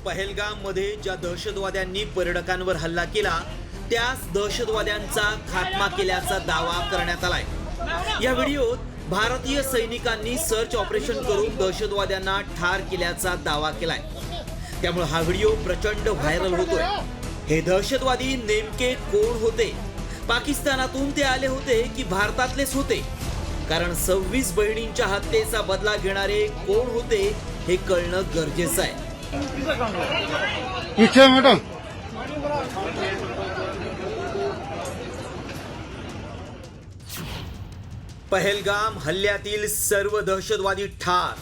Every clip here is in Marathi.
पहलगाम मध्ये ज्या दहशतवाद्यांनी पर्यटकांवर हल्ला केला त्याच दहशतवाद्यांचा खात्मा केल्याचा दावा करण्यात आलाय। या व्हिडिओत भारतीय सैनिकांनी सर्च ऑपरेशन करून दहशतवाद्यांना ठार केल्याचा दावा केलाय। त्यामुळे हा व्हिडिओ प्रचंड व्हायरल होतोय। हे दहशतवादी नेमके कोण होते? पाकिस्तानातून ते आले होते की भारतातलेच होते? कारण 26 बहिणींच्या हत्येचा बदला घेणारे कोण होते हे कळणं गरजेचं आहे। मॅडम पहलगाम हल्ल्यातील सर्व दहशतवादी ठार।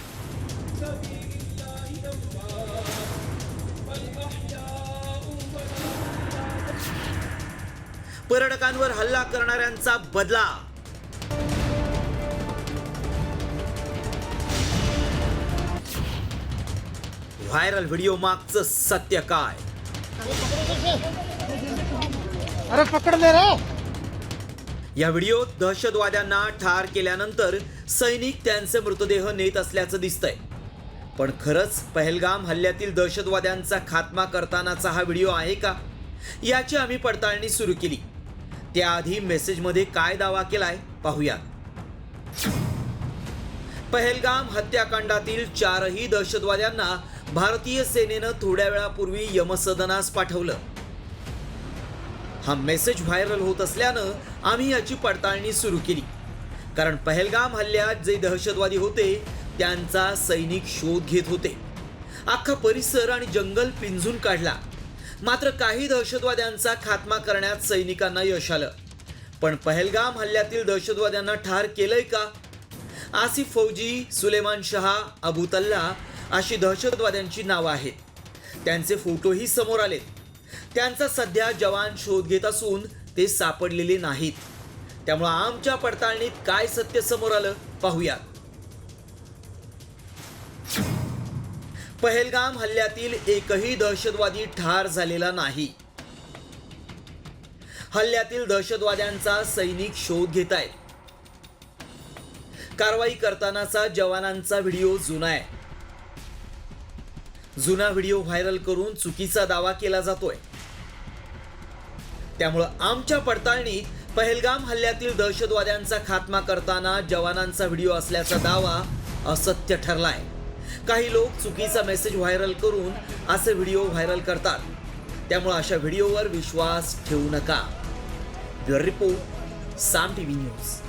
पर्यटकांवर हल्ला करणाऱ्यांचा बदला। व्हायरल व्हिडिओ मागचं सत्य काय? अरे पकड ले रे। या व्हिडिओत दहशतवाद्यांना ठार केल्यानंतर सैनिक त्यांचे मृतदेह नेत असल्याचं दिसतंय। पण खरंच पहलगाम हल्ल्यातील दहशतवाद्यांचा खात्मा करतानाचा हा व्हिडिओ आहे का? याची आम्ही पडताळणी सुरू केली। त्याआधी मेसेजमध्ये काय दावा केलाय पाहूया। पहलगाम हत्याकांडातील 4ही दहशतवाद्यांना भारतीय सेनेनं थोड्या वेळापूर्वी यमसदनास पाठवलं। हा मेसेज व्हायरल होत असल्यानं आम्ही याची पडताळणी सुरू केली। कारण पहलगाम हल्ल्यात जे दहशतवादी होते त्यांचा सैनिक शोध घेत होते। अख्खा परिसर आणि जंगल पिंजून काढला, मात्र काही दहशतवाद्यांचा खात्मा करण्यात सैनिकांना यश आलं। पण पहलगाम हल्ल्यातील दहशतवाद्यांना ठार केलंय का? आसिफ फौजी, सुलेमान शहा, अबू तल्ला अशी दहशतवाद्यांची नावं आहेत। त्यांचे फोटोही समोर आलेत। त्यांचा सध्या जवान शोध घेत असून ते सापडलेले नाहीत। त्यामुळे आमच्या पडताळणीत काय सत्य समोर आलं पाहूया। पहलगाम हल्ल्यातील एकही दहशतवादी ठार झालेला नाही। हल्ल्यातील दहशतवाद्यांचा सैनिक शोध घेत आहेत। कारवाई करतानाचा जवानांचा व्हिडिओ जुना आहे। जुना व्हिडिओ व्हायरल करून चुकीचा दावा केला जातोय। त्यामुळे आमच्या पडताळणीत पहलगाम हल्ल्यातील दहशतवाद्यांचा खात्मा करताना जवानांचा व्हिडिओ असल्याचा दावा असत्य ठरलाय। काही लोक चुकीचा मेसेज व्हायरल करून असे व्हिडिओ व्हायरल करतात। त्यामुळे अशा व्हिडिओवर विश्वास ठेवू नका। ब्युरो रिपोर्ट, साम टीव्ही न्यूज।